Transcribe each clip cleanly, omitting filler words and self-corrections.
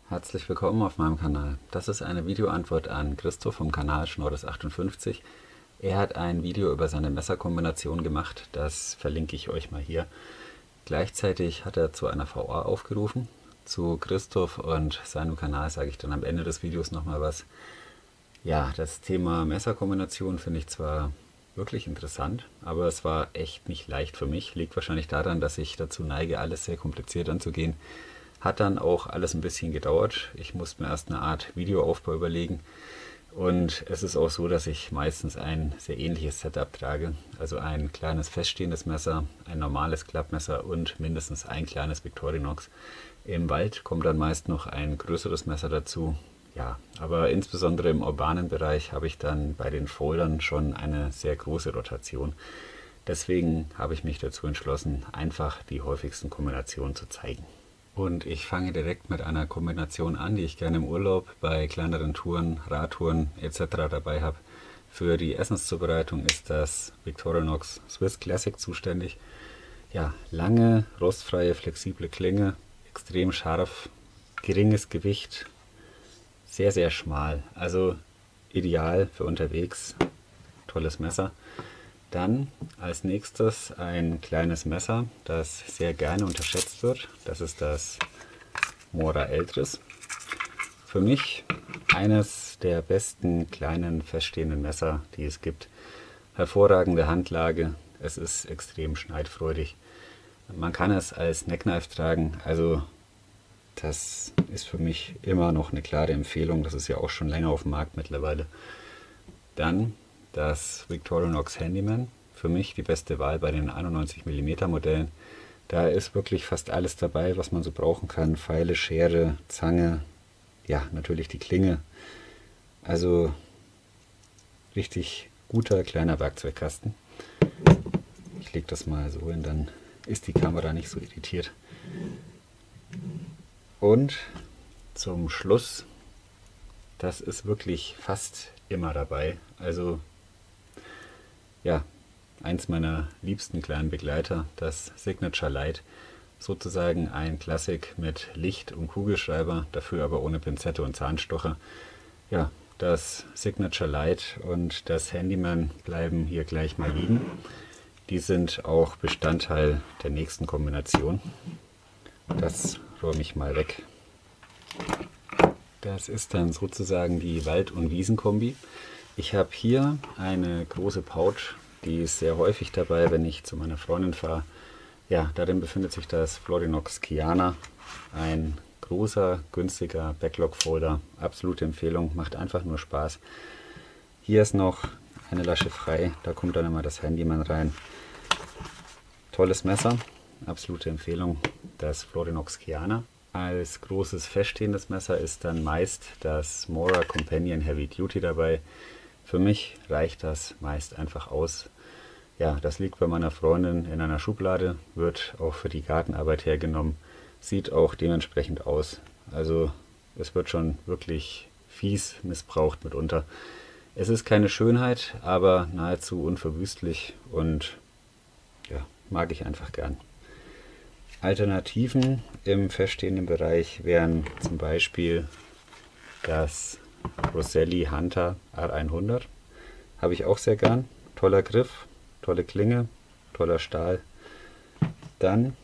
Herzlich willkommen auf meinem Kanal. Das ist eine Videoantwort an Christoph vom Kanal Schnorres58. Er hat ein Video über seine Messerkombination gemacht, das verlinke ich euch mal hier. Gleichzeitig hat er zu einer VA aufgerufen. Zu Christoph und seinem Kanal sage ich dann am Ende des Videos nochmal was. Ja, das Thema Messerkombination finde ich zwar wirklich interessant, aber es war echt nicht leicht für mich. Liegt wahrscheinlich daran, dass ich dazu neige, alles sehr kompliziert anzugehen. Hat dann auch alles ein bisschen gedauert. Ich musste mir erst eine Art Videoaufbau überlegen. Und es ist auch so, dass ich meistens ein sehr ähnliches Setup trage. Also ein kleines feststehendes Messer, ein normales Klappmesser und mindestens ein kleines Victorinox. Im Wald kommt dann meist noch ein größeres Messer dazu. Ja, aber insbesondere im urbanen Bereich habe ich dann bei den Foldern schon eine sehr große Rotation. Deswegen habe ich mich dazu entschlossen, einfach die häufigsten Kombinationen zu zeigen. Und ich fange direkt mit einer Kombination an, die ich gerne im Urlaub bei kleineren Touren, Radtouren etc. dabei habe. Für die Essenszubereitung ist das Victorinox Swiss Classic zuständig. Ja, lange, rostfreie, flexible Klinge, extrem scharf, geringes Gewicht, sehr, sehr schmal. Also ideal für unterwegs, tolles Messer. Dann als nächstes ein kleines Messer, das sehr gerne unterschätzt wird. Das ist das Mora Eltris. Für mich eines der besten kleinen feststehenden Messer, die es gibt. Hervorragende Handlage, es ist extrem schneidfreudig. Man kann es als Neckknife tragen, also das ist für mich immer noch eine klare Empfehlung. Das ist ja auch schon länger auf dem Markt mittlerweile. Dann das Victorinox Handyman, für mich die beste Wahl bei den 91 mm Modellen. Da ist wirklich fast alles dabei, was man so brauchen kann. Pfeile, Schere, Zange, ja, natürlich die Klinge. Also richtig guter kleiner Werkzeugkasten. Ich lege das mal so hin, dann ist die Kamera nicht so irritiert. Und zum Schluss, das ist wirklich fast immer dabei. Also ja, eins meiner liebsten kleinen Begleiter, das Signature Light. Sozusagen ein Klassik mit Licht und Kugelschreiber, dafür aber ohne Pinzette und Zahnstocher. Ja, das Signature Light und das Handyman bleiben hier gleich mal liegen. Die sind auch Bestandteil der nächsten Kombination. Das räume ich mal weg. Das ist dann sozusagen die Wald- und Wiesenkombi. Ich habe hier eine große Pouch, die ist sehr häufig dabei, wenn ich zu meiner Freundin fahre. Ja, darin befindet sich das Florinox Kiana, ein großer, günstiger Backlog-Folder. Absolute Empfehlung, macht einfach nur Spaß. Hier ist noch eine Lasche frei, da kommt dann immer das Handyman rein. Tolles Messer, absolute Empfehlung, das Florinox Kiana. Als großes feststehendes Messer ist dann meist das Mora Companion Heavy Duty dabei. Für mich reicht das meist einfach aus. Ja, das liegt bei meiner Freundin in einer Schublade, wird auch für die Gartenarbeit hergenommen, sieht auch dementsprechend aus. Also es wird schon wirklich fies missbraucht mitunter. Es ist keine Schönheit, aber nahezu unverwüstlich und ja, mag ich einfach gern. Alternativen im feststehenden Bereich wären zum Beispiel das Rosselli Hunter R100. Habe ich auch sehr gern. Toller Griff, tolle Klinge, toller Stahl. Dann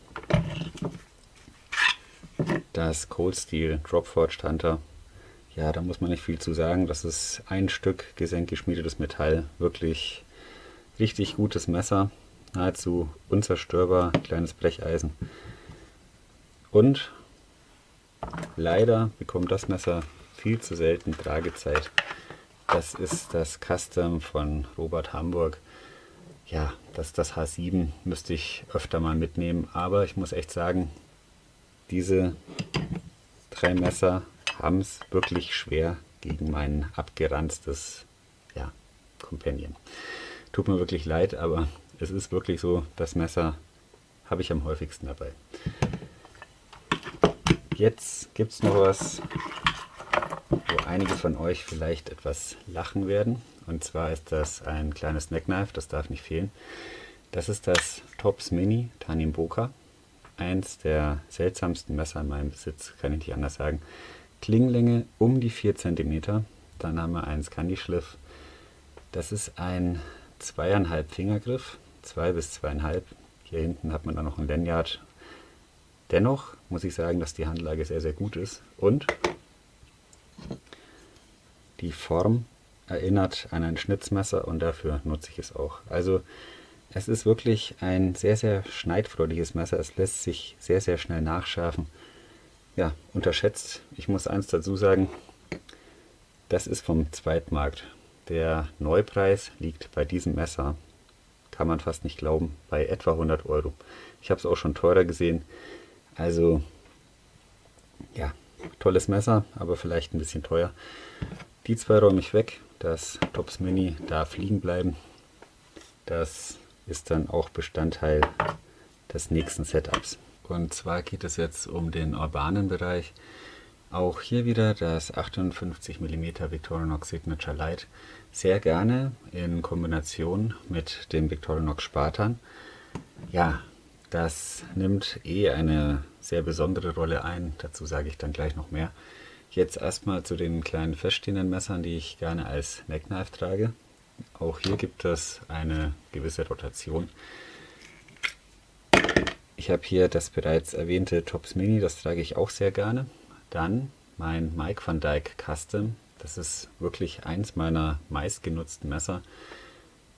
das Cold Steel Dropforged Hunter. Ja, da muss man nicht viel zu sagen. Das ist ein Stück gesenkgeschmiedetes Metall. Wirklich richtig gutes Messer. Nahezu unzerstörbar, kleines Brecheisen. Und leider bekommt das Messer viel zu selten Tragezeit. Das ist das Custom von Robert Hamburg. Ja, das H7 müsste ich öfter mal mitnehmen, aber ich muss echt sagen, diese drei Messer haben es wirklich schwer gegen mein abgeranztes Companion. Tut mir wirklich leid, aber es ist wirklich so, das Messer habe ich am häufigsten dabei. Jetzt gibt es noch was, wo einige von euch vielleicht etwas lachen werden. Und zwar ist das ein kleines Neckknife, das darf nicht fehlen. Das ist das Tops Mini Tanimboka. Eins der seltsamsten Messer in meinem Besitz, kann ich nicht anders sagen. Klingenlänge um die 4 cm. Dann haben wir einen Scandi-Schliff. Das ist ein 2,5 Fingergriff, 2 bis 2,5. Hier hinten hat man dann noch ein Lanyard. Dennoch muss ich sagen, dass die Handlage sehr, sehr gut ist und die Form erinnert an ein Schnitzmesser und dafür nutze ich es auch. Also es ist wirklich ein sehr, sehr schneidfreudiges Messer. Es lässt sich sehr, sehr schnell nachschärfen. Ja, unterschätzt. Ich muss eins dazu sagen, das ist vom Zweitmarkt. Der Neupreis liegt bei diesem Messer, kann man fast nicht glauben, bei etwa 100 Euro. Ich habe es auch schon teurer gesehen. Also ja, tolles Messer, aber vielleicht ein bisschen teuer. Die zwei räume ich weg. Das Tops Mini darf liegen bleiben. Das ist dann auch Bestandteil des nächsten Setups. Und zwar geht es jetzt um den urbanen Bereich. Auch hier wieder das 58 mm Victorinox Signature Light. Sehr gerne in Kombination mit dem Victorinox Spartan. Ja, das nimmt eine sehr besondere Rolle ein. Dazu sage ich dann gleich noch mehr. Jetzt erstmal zu den kleinen feststehenden Messern, die ich gerne als Neckknife trage. Auch hier gibt es eine gewisse Rotation. Ich habe hier das bereits erwähnte Tops Mini, das trage ich auch sehr gerne. Dann mein Mike van Dyke Custom. Das ist wirklich eins meiner meistgenutzten Messer.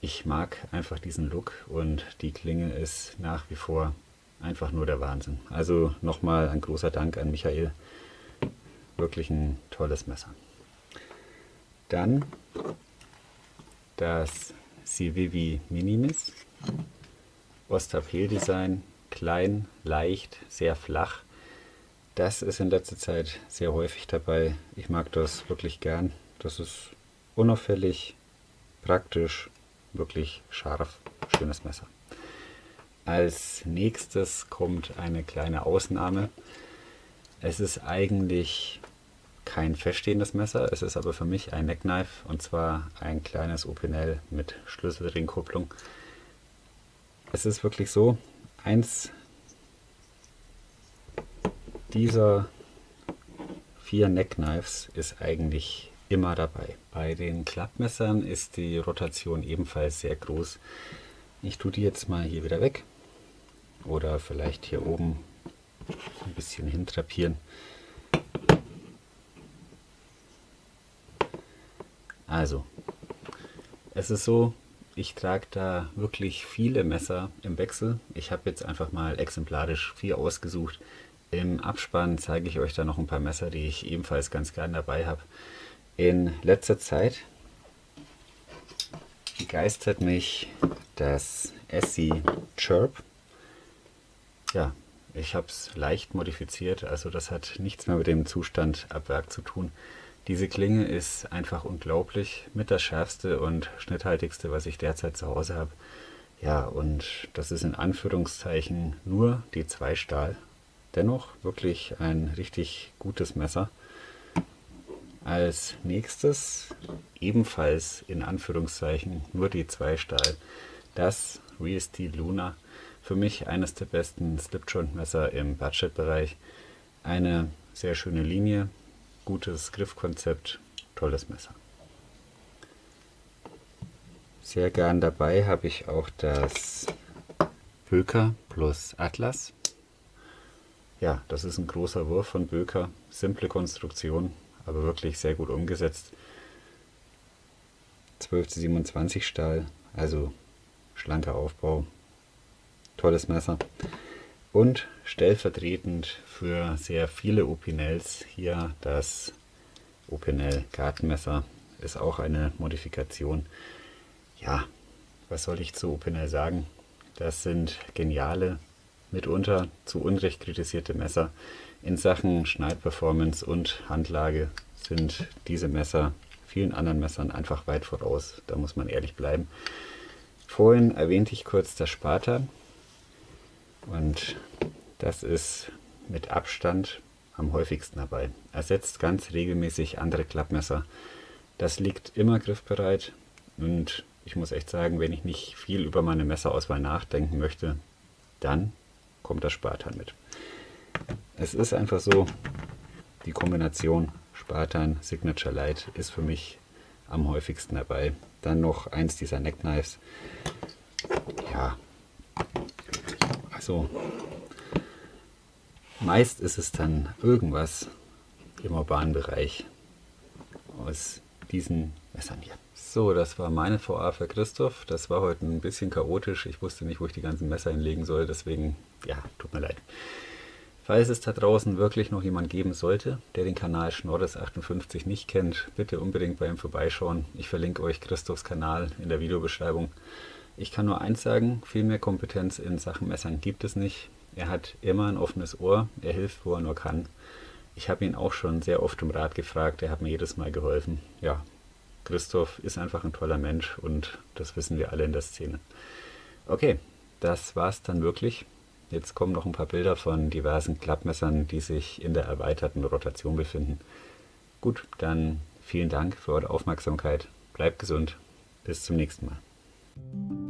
Ich mag einfach diesen Look und die Klinge ist nach wie vor einfach nur der Wahnsinn. Also nochmal ein großer Dank an Michael. Wirklich ein tolles Messer. Dann das Civivi Minimis. Ostapel-Design. Klein, leicht, sehr flach. Das ist in letzter Zeit sehr häufig dabei. Ich mag das wirklich gern. Das ist unauffällig, praktisch, wirklich scharf, schönes Messer. Als nächstes kommt eine kleine Ausnahme. Es ist eigentlich kein feststehendes Messer, es ist aber für mich ein Neckknife und zwar ein kleines Opinel mit Schlüsselringkupplung. Es ist wirklich so, eins dieser 4 Neckknives ist eigentlich immer dabei. Bei den Klappmessern ist die Rotation ebenfalls sehr groß. Ich tue die jetzt mal hier wieder weg oder vielleicht hier oben ein bisschen hintrapieren. Also, es ist so, ich trage da wirklich viele Messer im Wechsel. Ich habe jetzt einfach mal exemplarisch 4 ausgesucht. Im Abspann zeige ich euch da noch ein paar Messer, die ich ebenfalls ganz gern dabei habe. In letzter Zeit begeistert mich das Essie Chirp. Ja, ich habe es leicht modifiziert, also das hat nichts mehr mit dem Zustand ab Werk zu tun. Diese Klinge ist einfach unglaublich, mit das schärfste und schnitthaltigste, was ich derzeit zu Hause habe. Ja, und das ist in Anführungszeichen nur die 2 Stahl. Dennoch wirklich ein richtig gutes Messer. Als nächstes ebenfalls in Anführungszeichen nur die 2 Stahl. Das Real Steel Luna. Für mich eines der besten Slip-Joint-Messer im Budget-Bereich. Eine sehr schöne Linie, gutes Griffkonzept, tolles Messer. Sehr gern dabei habe ich auch das Böker Plus Atlas. Ja, das ist ein großer Wurf von Böker, simple Konstruktion, aber wirklich sehr gut umgesetzt. 12:27 Stahl, also schlanker Aufbau, tolles Messer. Und stellvertretend für sehr viele Opinels hier das Opinel Gartenmesser ist auch eine Modifikation. Ja, was soll ich zu Opinel sagen? Das sind geniale, mitunter zu Unrecht kritisierte Messer. In Sachen Schneidperformance und Handlage sind diese Messer vielen anderen Messern einfach weit voraus. Da muss man ehrlich bleiben. Vorhin erwähnte ich kurz das Spartan. Und das ist mit Abstand am häufigsten dabei. Ersetzt ganz regelmäßig andere Klappmesser. Das liegt immer griffbereit und ich muss echt sagen, wenn ich nicht viel über meine Messerauswahl nachdenken möchte, dann kommt das Spartan mit. Es ist einfach so, die Kombination Spartan Signature Light ist für mich am häufigsten dabei. Dann noch eins dieser Neckknives. Ja, also meist ist es dann irgendwas im urbanen Bereich aus diesen Messern hier. So, das war meine VA für Christoph. Das war heute ein bisschen chaotisch. Ich wusste nicht, wo ich die ganzen Messer hinlegen soll. Deswegen, ja, tut mir leid. Falls es da draußen wirklich noch jemand geben sollte, der den Kanal Schnorres58 nicht kennt, bitte unbedingt bei ihm vorbeischauen. Ich verlinke euch Christophs Kanal in der Videobeschreibung. Ich kann nur eins sagen, viel mehr Kompetenz in Sachen Messern gibt es nicht. Er hat immer ein offenes Ohr, er hilft, wo er nur kann. Ich habe ihn auch schon sehr oft um Rat gefragt, er hat mir jedes Mal geholfen. Ja, Christoph ist einfach ein toller Mensch und das wissen wir alle in der Szene. Okay, das war's dann wirklich. Jetzt kommen noch ein paar Bilder von diversen Klappmessern, die sich in der erweiterten Rotation befinden. Gut, dann vielen Dank für eure Aufmerksamkeit. Bleibt gesund. Bis zum nächsten Mal.